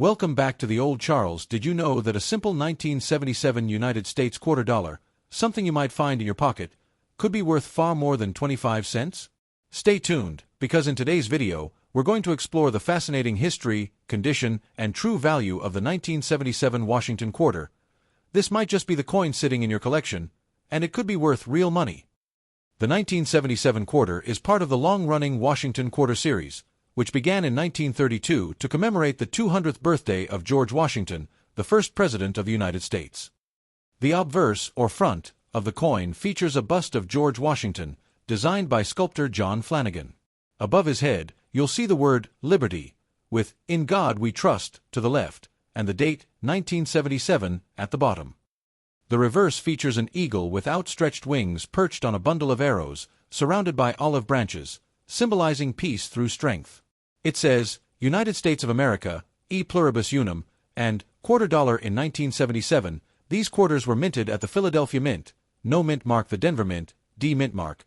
Welcome back to the old Charles. Did you know that a simple 1977 United States quarter dollar, something you might find in your pocket, could be worth far more than 25 cents? Stay tuned, because in today's video, we're going to explore the fascinating history, condition, and true value of the 1977 Washington quarter. This might just be the coin sitting in your collection, and it could be worth real money. The 1977 quarter is part of the long-running Washington quarter series, which began in 1932 to commemorate the 200th birthday of George Washington, the first President of the United States. The obverse, or front, of the coin features a bust of George Washington, designed by sculptor John Flanagan. Above his head, you'll see the word Liberty, with "In God We Trust" to the left, and the date 1977 at the bottom. The reverse features an eagle with outstretched wings perched on a bundle of arrows, surrounded by olive branches, symbolizing peace through strength. It says, United States of America, e pluribus unum, and quarter dollar in 1977. These quarters were minted at the Philadelphia Mint, no mint mark the Denver Mint, D mint mark.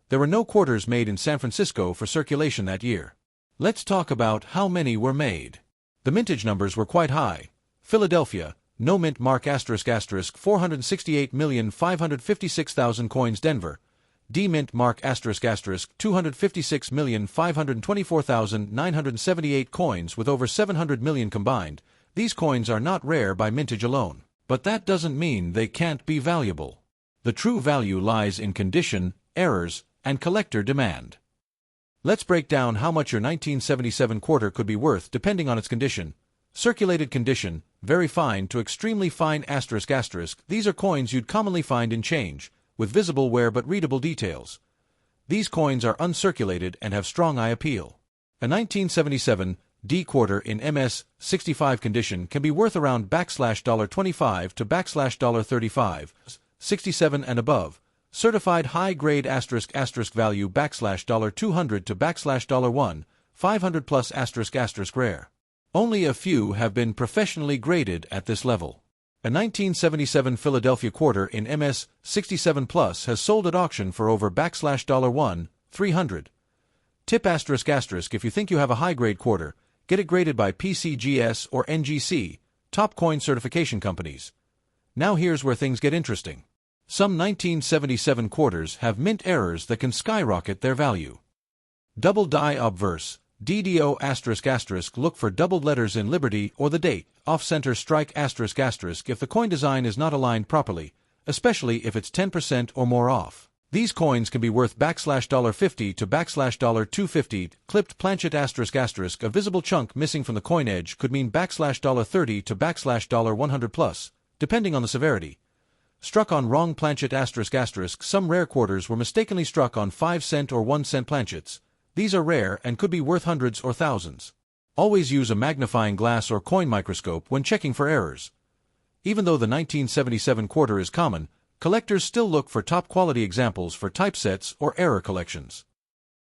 There were no quarters made in San Francisco for circulation that year. Let's talk about how many were made. The mintage numbers were quite high. Philadelphia, no mint mark ** 468,556,000 coins. Denver, D mint mark ** 256,524,978 coins with over 700 million combined. These coins are not rare by mintage alone, but that doesn't mean they can't be valuable. The true value lies in condition, errors, and collector demand. Let's break down how much your 1977 quarter could be worth depending on its condition. Circulated condition, very fine to extremely fine ***. These are coins you'd commonly find in change, with visible wear but readable details. These coins are uncirculated and have strong eye appeal. A 1977 D quarter in MS 65 condition can be worth around $25 to $35, 67 and above. Certified high-grade *** value $200 to $1, 500 plus ** rare. Only a few have been professionally graded at this level. A 1977 Philadelphia quarter in MS 67 Plus has sold at auction for over $1, 300. Tip ***, if you think you have a high-grade quarter, get it graded by PCGS or NGC, top coin certification companies. Now here's where things get interesting. Some 1977 quarters have mint errors that can skyrocket their value. Double die obverse, DDO***, look for doubled letters in Liberty or the date, off-center strike ***, if the coin design is not aligned properly, especially if it's 10% or more off. These coins can be worth $50 to $250. Clipped planchet ***, a visible chunk missing from the coin edge could mean $30 to $100 plus, depending on the severity. Struck on wrong planchet ***, some rare quarters were mistakenly struck on 5-cent or 1-cent planchets. These are rare and could be worth hundreds or thousands. Always use a magnifying glass or coin microscope when checking for errors. Even though the 1977 quarter is common, collectors still look for top-quality examples for typesets or error collections.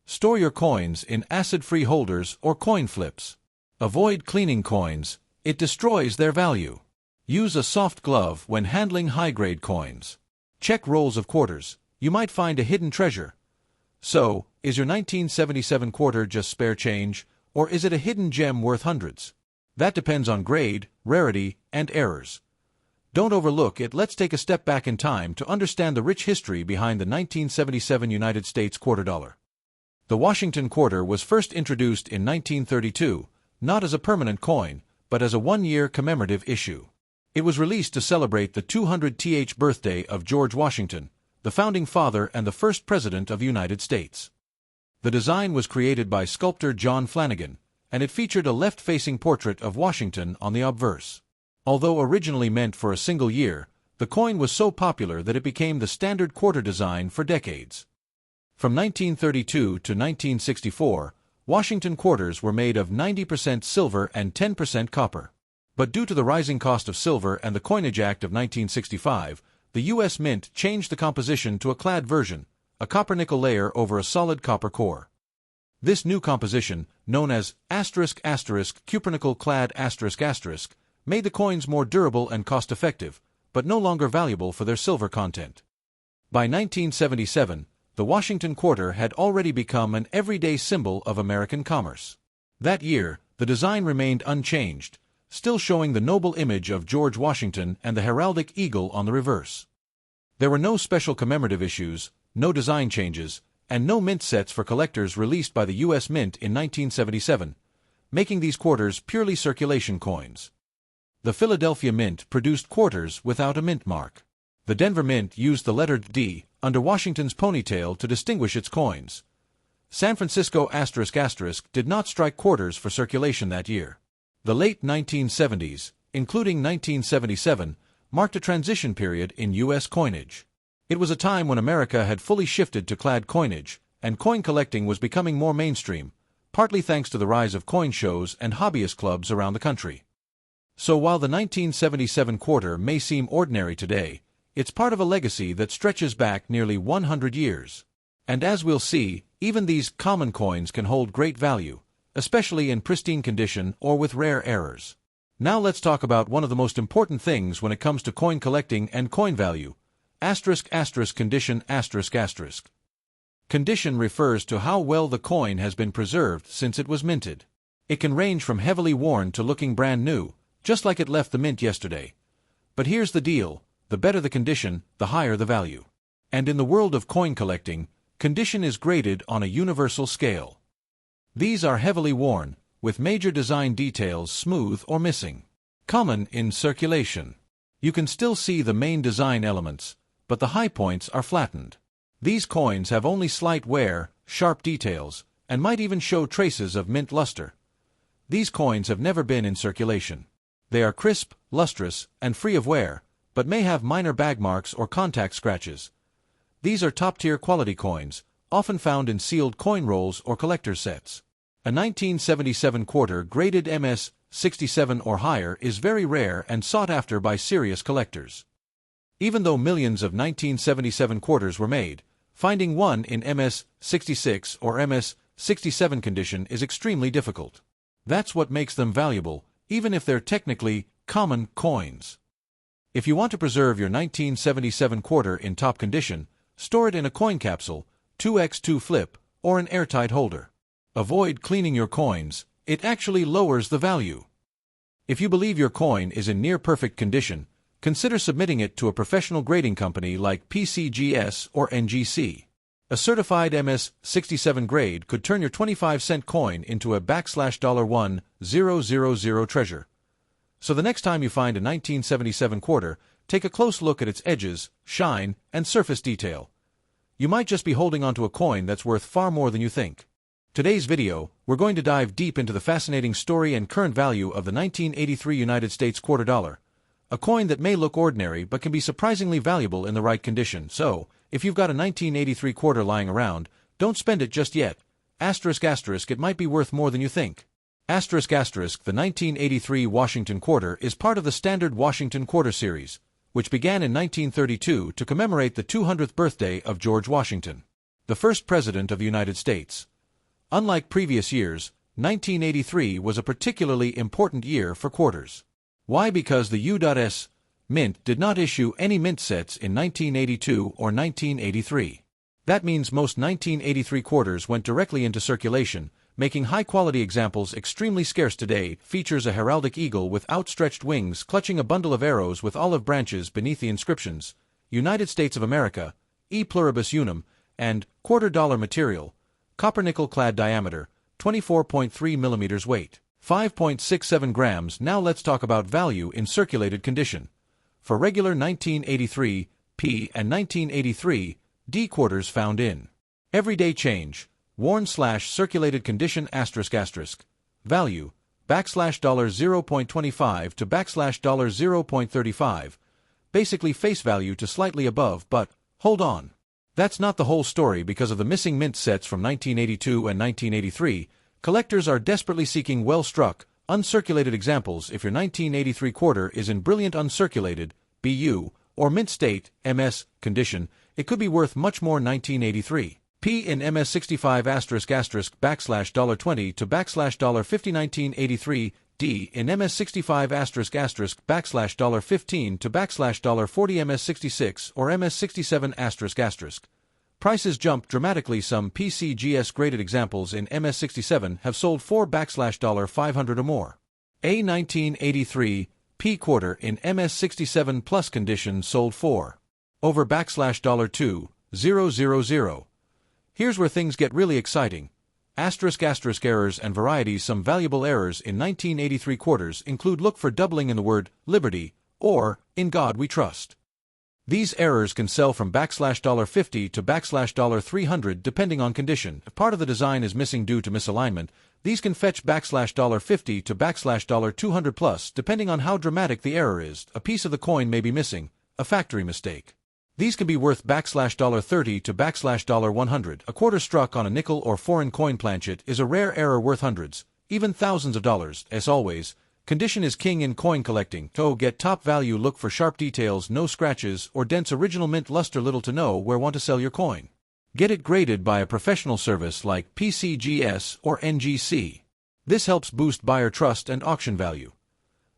Store your coins in acid-free holders or coin flips. Avoid cleaning coins, it destroys their value. Use a soft glove when handling high-grade coins. Check rolls of quarters, you might find a hidden treasure. So, is your 1977 quarter just spare change, or is it a hidden gem worth hundreds? That depends on grade, rarity, and errors. Don't overlook it. Let's take a step back in time to understand the rich history behind the 1977 United States quarter dollar. The Washington quarter was first introduced in 1932, not as a permanent coin, but as a one-year commemorative issue. It was released to celebrate the 200th birthday of George Washington, the founding father and the first president of the United States. The design was created by sculptor John Flanagan, and it featured a left-facing portrait of Washington on the obverse. Although originally meant for a single year, the coin was so popular that it became the standard quarter design for decades. From 1932 to 1964, Washington quarters were made of 90% silver and 10% copper. But due to the rising cost of silver and the Coinage Act of 1965, the U.S. Mint changed the composition to a clad version, a copper-nickel layer over a solid copper core. This new composition, known as ***, cupronickel-clad ***, made the coins more durable and cost-effective, but no longer valuable for their silver content. By 1977, the Washington quarter had already become an everyday symbol of American commerce. That year, the design remained unchanged, still showing the noble image of George Washington and the heraldic eagle on the reverse. There were no special commemorative issues, no design changes, and no mint sets for collectors released by the U.S. Mint in 1977, making these quarters purely circulation coins. The Philadelphia Mint produced quarters without a mint mark. The Denver Mint used the letter D under Washington's ponytail to distinguish its coins. San Francisco ** did not strike quarters for circulation that year. The late 1970s, including 1977, marked a transition period in U.S. coinage. It was a time when America had fully shifted to clad coinage, and coin collecting was becoming more mainstream, partly thanks to the rise of coin shows and hobbyist clubs around the country. So while the 1977 quarter may seem ordinary today, it's part of a legacy that stretches back nearly 100 years. And as we'll see, even these common coins can hold great value, especially in pristine condition or with rare errors. Now let's talk about one of the most important things when it comes to coin collecting and coin value: condition. Condition refers to how well the coin has been preserved since it was minted. It can range from heavily worn to looking brand new, just like it left the mint yesterday. But here's the deal: the better the condition, the higher the value. And in the world of coin collecting, condition is graded on a universal scale. These are heavily worn, with major design details smooth or missing. Common in circulation. You can still see the main design elements, but the high points are flattened. These coins have only slight wear, sharp details, and might even show traces of mint luster. These coins have never been in circulation. They are crisp, lustrous, and free of wear, but may have minor bag marks or contact scratches. These are top-tier quality coins, often found in sealed coin rolls or collector's sets. A 1977 quarter graded MS 67 or higher is very rare and sought after by serious collectors. Even though millions of 1977 quarters were made, finding one in MS 66 or MS 67 condition is extremely difficult. That's what makes them valuable, even if they're technically common coins. If you want to preserve your 1977 quarter in top condition, store it in a coin capsule, 2x2 flip, or an airtight holder. Avoid cleaning your coins; it actually lowers the value. If you believe your coin is in near-perfect condition, consider submitting it to a professional grading company like PCGS or NGC. A certified MS 67 grade could turn your 25-cent coin into a $$1,000 treasure. So the next time you find a 1977 quarter, take a close look at its edges, shine, and surface detail. You might just be holding onto a coin that's worth far more than you think. Today's video, we're going to dive deep into the fascinating story and current value of the 1983 United States quarter dollar, a coin that may look ordinary but can be surprisingly valuable in the right condition. So, if you've got a 1983 quarter lying around, don't spend it just yet. It might be worth more than you think. The 1983 Washington quarter is part of the standard Washington quarter series, which began in 1932 to commemorate the 200th birthday of George Washington, the first president of the United States. Unlike previous years, 1983 was a particularly important year for quarters. Why? Because the U.S. Mint did not issue any mint sets in 1982 or 1983. That means most 1983 quarters went directly into circulation, making high-quality examples extremely scarce today. Features a heraldic eagle with outstretched wings clutching a bundle of arrows with olive branches beneath the inscriptions, United States of America, E pluribus unum, and quarter dollar material, copper nickel-clad diameter, 24.3 millimeters weight, 5.67 grams. Now let's talk about value in circulated condition. For regular 1983 P and 1983 D quarters found in everyday change, worn/circulated condition ***, value, $0.25 to $0.35, basically face value to slightly above. But, hold on. That's not the whole story. Because of the missing mint sets from 1982 and 1983, collectors are desperately seeking well-struck, uncirculated examples. If your 1983 quarter is in brilliant uncirculated, BU, or mint state, MS, condition, it could be worth much more. 1983 P in MS 65 ***, $20 to $50. 1983 D in MS 65 ***, $15 to $40. MS 66 or MS 67 ***. Prices jump dramatically. Some PCGS graded examples in MS 67 have sold for $500 or more. A 1983 P Qutter in MS67 plus condition sold for over $2,000. Here's where things get really exciting. Errors and varieties. Some valuable errors in 1983 Quatters include: look for doubling in the word liberty or in God we trust. These errors can sell from $50 to $300 depending on condition. If part of the design is missing due to misalignment, these can fetch $50 to $200 plus depending on how dramatic the error is. A piece of the coin may be missing, a factory mistake. These can be worth $30 to $100. A quarter struck on a nickel or foreign coin planchet is a rare error worth hundreds, even thousands of dollars. As always, condition is king in coin collecting. To get top value, look for sharp details, no scratches or dents, original mint luster. Little to know where want to sell your coin. Get it graded by a professional service like PCGS or NGC. This helps boost buyer trust and auction value.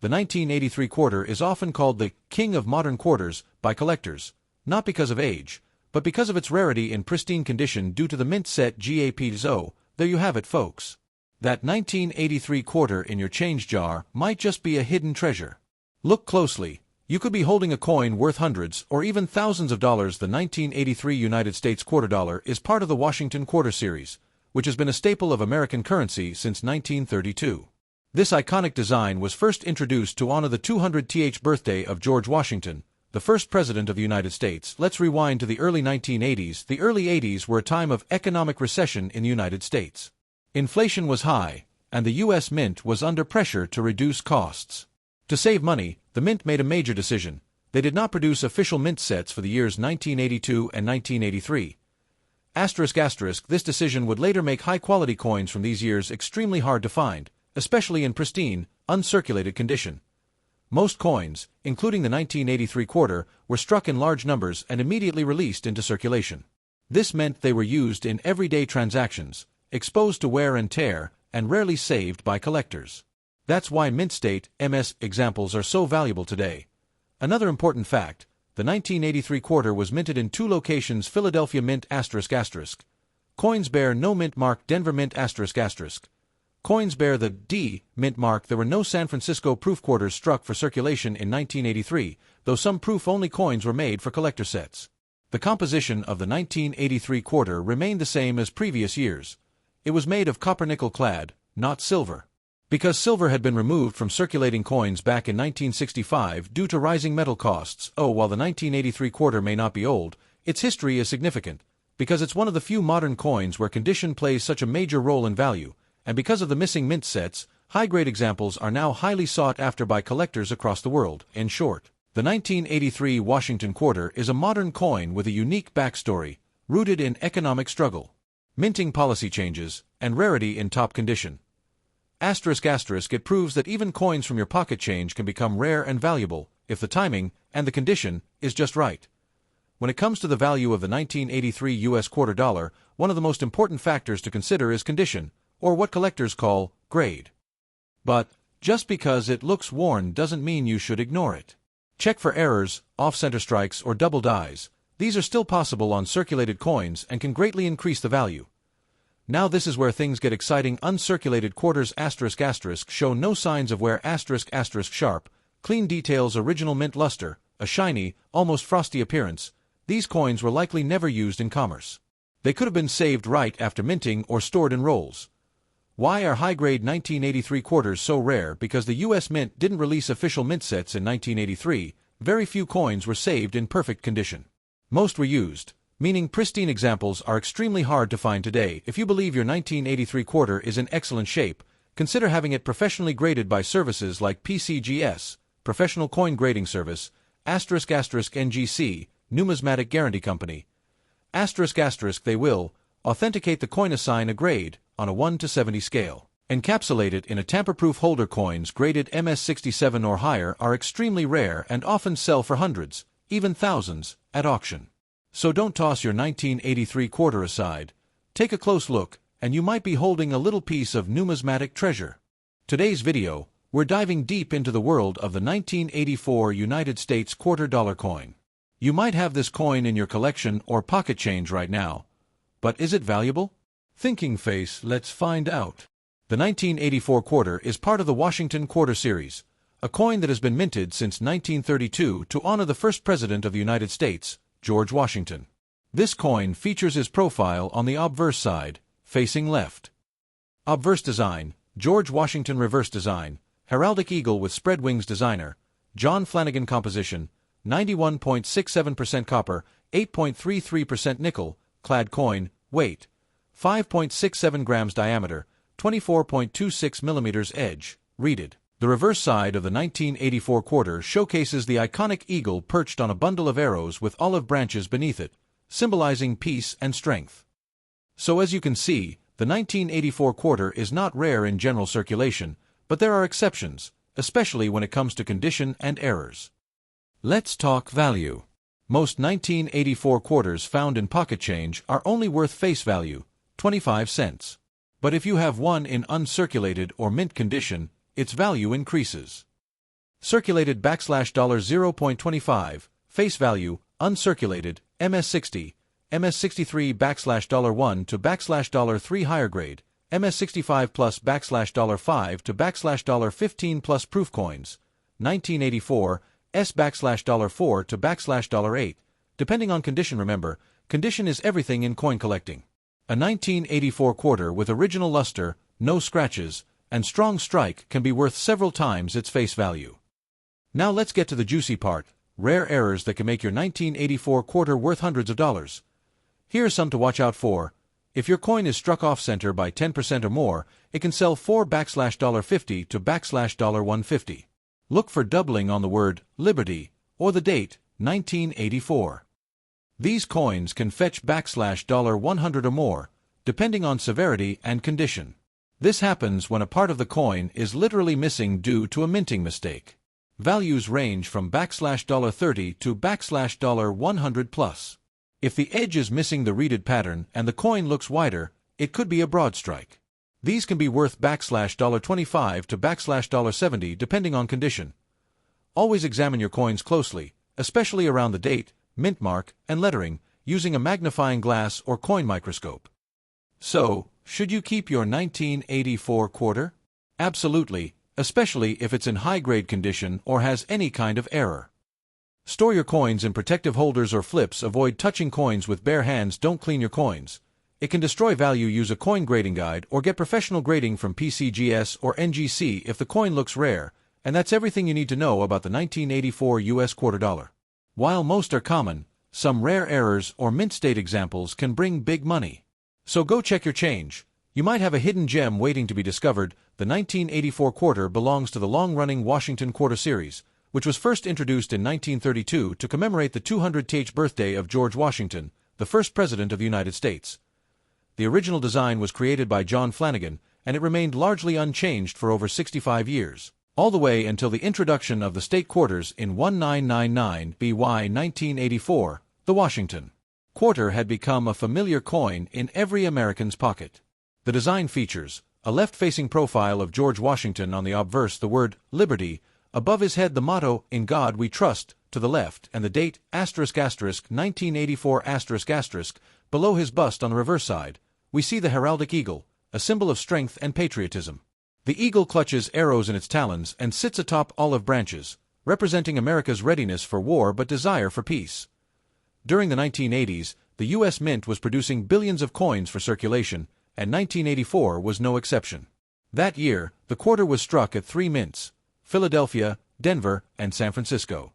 The 1983 Quatter is often called the king of modern quarters by collectors, not because of age, but because of its rarity in pristine condition due to the mint set GAPZO. There you have it, folks. That 1983 Quatter in your change jar might just be a hidden treasure. Look closely. You could be holding a coin worth hundreds or even thousands of dollars. The 1983 United States quarter dollar is part of the Washington Quatter series, which has been a staple of American currency since 1932. This iconic design was first introduced to honor the 200th birthday of George Washington, the first president of the United States. Let's rewind to the early 1980s. The early 80s were a time of economic recession in the United States. Inflation was high, and the U.S. Mint was under pressure to reduce costs. To save money, the Mint made a major decision. They did not produce official mint sets for the years 1982 and 1983. This decision would later make high-quality coins from these years extremely hard to find, especially in pristine, uncirculated condition. Most coins, including the 1983 Quatter, were struck in large numbers and immediately released into circulation. This meant they were used in everyday transactions, exposed to wear and tear, and rarely saved by collectors. That's why mint state MS examples are so valuable today. Another important fact: the 1983 Quatter was minted in two locations: Philadelphia Mint ***. Coins bear no mint mark. Denver Mint ***. Coins bear the D mint mark. There were no San Francisco proof quarters struck for circulation in 1983, though some proof-only coins were made for collector sets. The composition of the 1983 Quatter remained the same as previous years. It was made of copper-nickel clad, not silver. Because silver had been removed from circulating coins back in 1965 due to rising metal costs. While the 1983 Quatter may not be old, its history is significant, because it's one of the few modern coins where condition plays such a major role in value, and because of the missing mint sets, high-grade examples are now highly sought after by collectors across the world. In short, the 1983 Washington Quatter is a modern coin with a unique backstory, rooted in economic struggle, minting policy changes, and rarity in top condition. It proves that even coins from your pocket change can become rare and valuable if the timing and the condition is just right. When it comes to the value of the 1983 U.S. quarter dollar, one of the most important factors to consider is condition, or what collectors call grade. But just because it looks worn doesn't mean you should ignore it. Check for errors, off-center strikes, or double dies. These are still possible on circulated coins and can greatly increase the value. Now this is where things get exciting. Uncirculated quarters *** show no signs of wear *** sharp, clean details, original mint luster, a shiny, almost frosty appearance. These coins were likely never used in commerce. They could have been saved right after minting or stored in rolls. Why are high-grade 1983 Quatters so rare? Because the U.S. Mint didn't release official mint sets in 1983, very few coins were saved in perfect condition. Most were used, meaning pristine examples are extremely hard to find today. If you believe your 1983 Quatter is in excellent shape, consider having it professionally graded by services like PCGS, Professional Coin Grading Service, **NGC, Numismatic Guarantee Company. They will authenticate the coin, assign a grade on a 1 to 70 scale. Encapsulate it in a tamper-proof holder. Coins graded MS67 or higher are extremely rare and often sell for hundreds, even thousands, at auction. So don't toss your 1983 Quatter aside. Take a close look, and you might be holding a little piece of numismatic treasure. Today's video, we're diving deep into the world of the 1984 United States quarter dollar coin. You might have this coin in your collection or pocket change right now, but is it valuable? Thinking face, let's find out. The 1984 quarter is part of the Washington Quarter series, a coin that has been minted since 1932 to honor the first president of the United States, George Washington. This coin features his profile on the obverse side, facing left. Obverse design, George Washington. Reverse design, heraldic eagle with spread wings. Designer, John Flanagan. Composition, 91.67% copper, 8.33% nickel, clad coin, weight, 5.67 grams diameter, 24.26 millimeters edge, reeded. The reverse side of the 1984 quarter showcases the iconic eagle perched on a bundle of arrows with olive branches beneath it, symbolizing peace and strength. So as you can see, the 1984 quarter is not rare in general circulation, but there are exceptions, especially when it comes to condition and errors. Let's talk value. Most 1984 quarters found in pocket change are only worth face value, 25 cents. But if you have one in uncirculated or mint condition, its value increases. Circulated $0.25, face value, uncirculated, MS60, MS63 $1 to $3 higher grade, MS65 plus $5 to $15 plus proof coins, 1984, S $4 to $8, depending on condition. Remember, condition is everything in coin collecting. A 1984 quarter with original luster, no scratches, and strong strike can be worth several times its face value. Now let's get to the juicy part, rare errors that can make your 1984 quarter worth hundreds of dollars. Here are some to watch out for. If your coin is struck off-center by 10% or more, it can sell for $50 to $150. Look for doubling on the word Liberty or the date 1984. These coins can fetch $100 or more, depending on severity and condition. This happens when a part of the coin is literally missing due to a minting mistake. Values range from $30 to $100 plus. If the edge is missing the reeded pattern and the coin looks wider, it could be a broad strike. These can be worth $25 to $70 depending on condition. Always examine your coins closely, especially around the date, mint mark, and lettering, using a magnifying glass or coin microscope. So, should you keep your 1984 quarter? Absolutely, especially if it's in high-grade condition or has any kind of error. Store your coins in protective holders or flips. Avoid touching coins with bare hands. Don't clean your coins. It can destroy value. Use a coin grading guide or get professional grading from PCGS or NGC if the coin looks rare. And that's everything you need to know about the 1984 US quarter dollar. While most are common, some rare errors or mint state examples can bring big money. So go check your change. You might have a hidden gem waiting to be discovered. The 1984 quarter belongs to the long-running Washington Quarter series, which was first introduced in 1932 to commemorate the 200th birthday of George Washington, the first president of the United States. The original design was created by John Flanagan, and it remained largely unchanged for over 65 years, all the way until the introduction of the state quarters in 1999 BY 1984, the Washington quarter had become a familiar coin in every American's pocket. The design features a left-facing profile of George Washington on the obverse, the word Liberty, above his head the motto, In God We Trust, to the left, and the date, **1984***, below his bust on the reverse side. We see the heraldic eagle, a symbol of strength and patriotism. The eagle clutches arrows in its talons and sits atop olive branches, representing America's readiness for war but desire for peace. During the 1980s, the U.S. Mint was producing billions of coins for circulation, and 1984 was no exception. That year, the quarter was struck at 3 mints: Philadelphia, Denver, and San Francisco.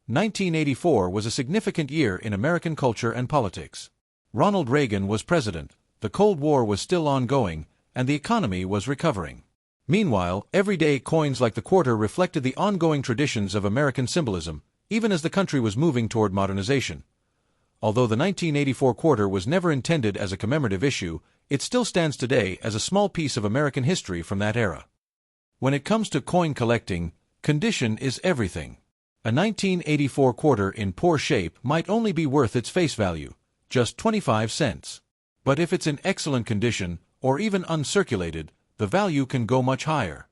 1984 was a significant year in American culture and politics. Ronald Reagan was president, the Cold War was still ongoing, and the economy was recovering. Meanwhile, everyday coins like the quarter reflected the ongoing traditions of American symbolism, even as the country was moving toward modernization. Although the 1984 quarter was never intended as a commemorative issue, it still stands today as a small piece of American history from that era. When it comes to coin collecting, condition is everything. A 1984 quarter in poor shape might only be worth its face value, just 25 cents. But if it's in excellent condition, or even uncirculated, the value can go much higher.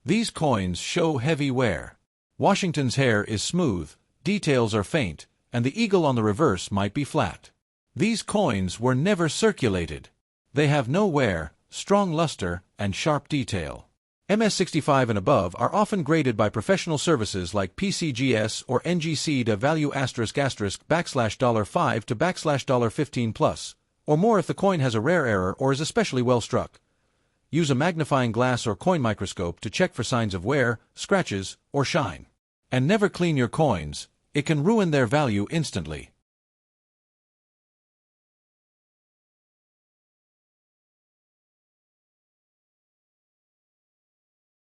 These coins show heavy wear. Washington's hair is smooth, details are faint, and the eagle on the reverse might be flat. These coins were never circulated. They have no wear, strong luster, and sharp detail. MS65 and above are often graded by professional services like PCGS or NGC to value ****$5 to $15 plus, or more if the coin has a rare error or is especially well struck. Use a magnifying glass or coin microscope to check for signs of wear, scratches, or shine. And never clean your coins, it can ruin their value instantly.